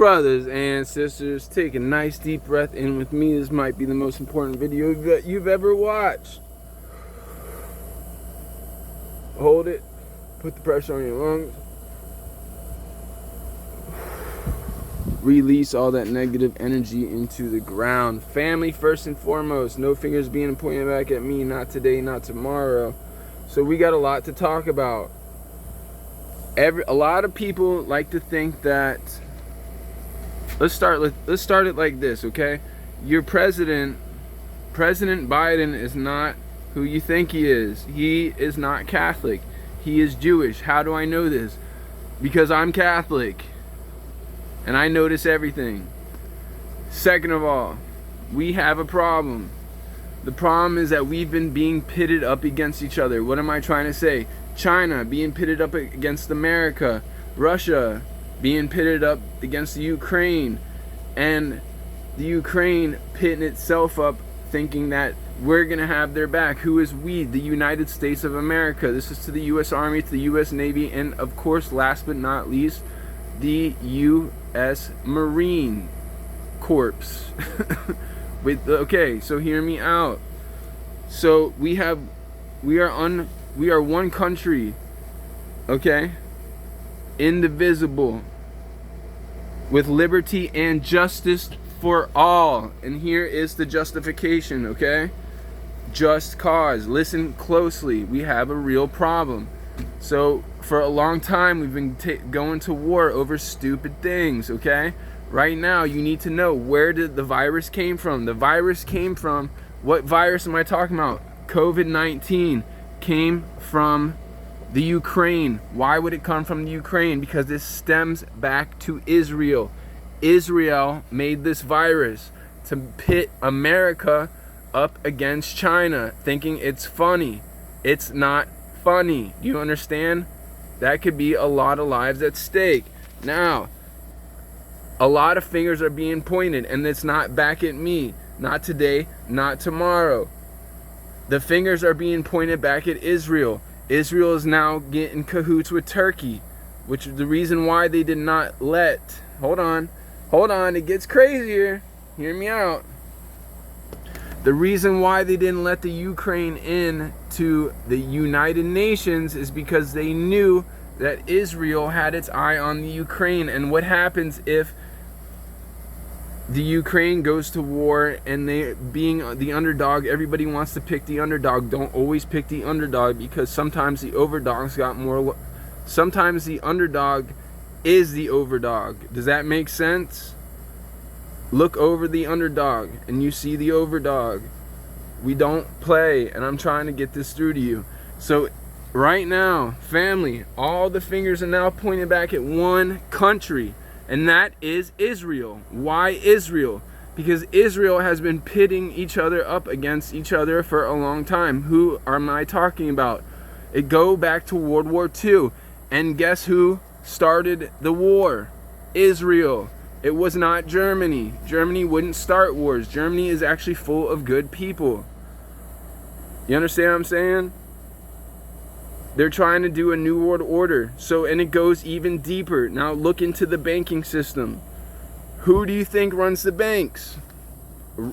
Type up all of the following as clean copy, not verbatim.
Brothers and sisters, take a nice deep breath in with me. This might be the most important video that you've ever watched. Hold it. Put the pressure on your lungs. Release all that negative energy into the ground. Family first and foremost. No fingers being pointed back at me. Not today, not tomorrow. So we got a lot to talk about. A lot of people like to think that... Let's start it like this, okay? Your President Biden is not who you think he is. He is not Catholic. He is Jewish. How do I know this? Because I'm Catholic. And I notice everything. Second of all, we have a problem. The problem is that we've been being pitted up against each other. What am I trying to say? China being pitted up against America. Russia being pitted up against the Ukraine, and the Ukraine pitting itself up thinking that we're gonna have their back. Who is we? The United States of America. This is to the US Army, to the US Navy, and of course, last but not least, the US Marine Corps. Okay, so hear me out. So we are one country, okay? Indivisible, with liberty and justice for all. And here is the justification, okay? Just cause. Listen closely. We have a real problem. So for a long time we've been going to war over stupid things, okay? Right now you need to know, where did the virus came from? The virus came from, what virus am I talking about? COVID-19 came from the Ukraine. Why would it come from the Ukraine? Because this stems back to Israel. Israel made this virus to pit America up against China, thinking it's funny. It's not funny. You understand? That could be a lot of lives at stake. Now, a lot of fingers are being pointed, and it's not back at me. Not today, not tomorrow. The fingers are being pointed back at Israel. Israel is now getting cahoots with Turkey, which is the reason why they did not let... Hold on, it gets crazier. Hear me out. The reason why they didn't let the Ukraine in to the United Nations is because they knew that Israel had its eye on the Ukraine. And what happens if the Ukraine goes to war, and they, being the underdog, everybody wants to pick the underdog. Don't always pick the underdog, because sometimes the overdog's got more. Sometimes the underdog is the overdog. Does that make sense? Look over the underdog and you see the overdog. We don't play, and I'm trying to get this through to you. So right now, family, all the fingers are now pointing back at one country. And that is Israel. Why Israel? Because Israel has been pitting each other up against each other for a long time. Who am I talking about? It go back to World War II. And guess who started the war? Israel. It was not Germany. Germany wouldn't start wars. Germany is actually full of good people. You understand what I'm saying? They're trying to do a new world order. So, and it goes even deeper. Now look into the banking system. Who do you think runs the banks?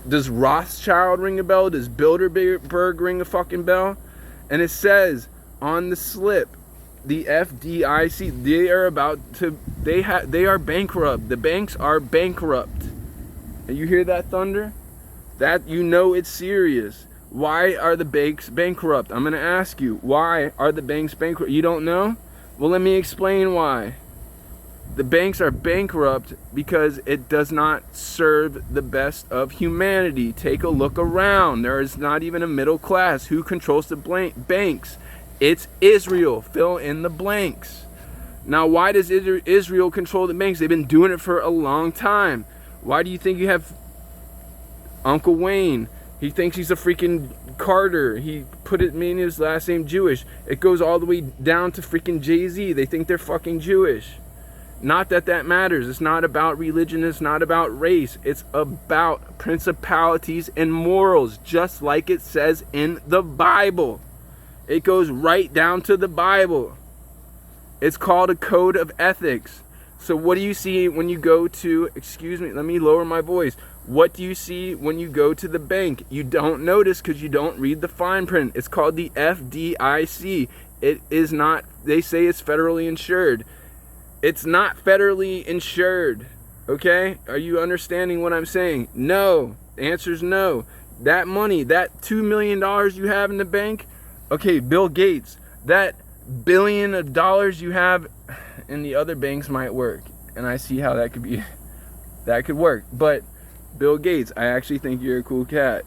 Does Rothschild ring a bell? Does Bilderberg ring a fucking bell? And it says on the slip, the FDIC, they are bankrupt. The banks are bankrupt. And you hear that thunder? That, you know it's serious. Why are the banks bankrupt? I'm going to ask you, why are the banks bankrupt? You don't know? Well, let me explain why. The banks are bankrupt because it does not serve the best of humanity. Take a look around. There is not even a middle class. Who controls the banks? It's Israel. Fill in the blanks. Now, why does Israel control the banks? They've been doing it for a long time. Why do you think you have Uncle Wayne? He thinks he's a freaking Carter. He made his last name Jewish. It goes all the way down to freaking Jay-Z. They think they're fucking Jewish. Not that that matters. It's not about religion. It's not about race. It's about principalities and morals, just like it says in the Bible. It goes right down to the Bible. It's called a code of ethics. So what do you see when you go to, excuse me, let me lower my voice. What do you see when you go to the bank? You don't notice because you don't read the fine print. It's called the FDIC. It is not, they say it's federally insured. It's not federally insured. Okay? Are you understanding what I'm saying? No. The answer is no. That money, that $2 million you have in the bank, okay, Bill Gates, that $1 billion you have in the other banks might work. And I see how that could be, that could work. But Bill Gates, I actually think you're a cool cat.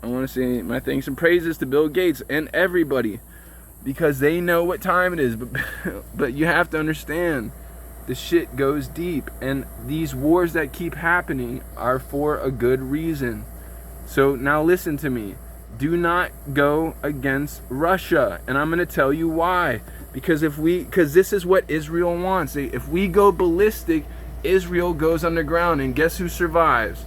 I want to say my thanks and praises to Bill Gates and everybody, because they know what time it is. But you have to understand, the shit goes deep, and these wars that keep happening are for a good reason. So now listen to me. Do not go against Russia, and I'm going to tell you why. Because this is what Israel wants. If we go ballistic, Israel goes underground, and guess who survives?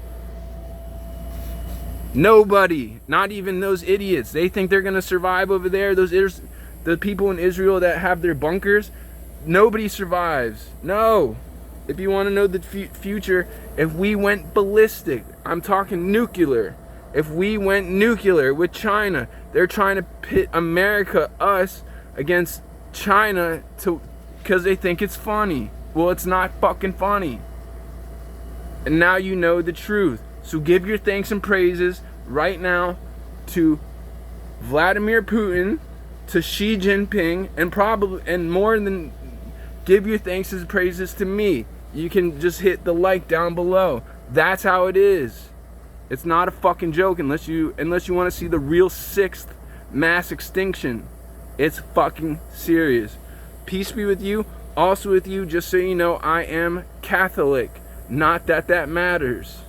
Nobody. Not even those idiots. They think they're going to survive over there. The people in Israel that have their bunkers, nobody survives. No. If you want to know the future, if we went ballistic, I'm talking nuclear. If we went nuclear with China, they're trying to pit America, us, against China because they think it's funny. Well, it's not fucking funny. And now you know the truth. So give your thanks and praises right now to Vladimir Putin, to Xi Jinping, and more than give your thanks and praises to me. You can just hit the like down below. That's how it is. It's not a fucking joke unless you want to see the real 6th mass extinction. It's fucking serious. Peace be with you. Also with you, just so you know, I am Catholic. Not that that matters.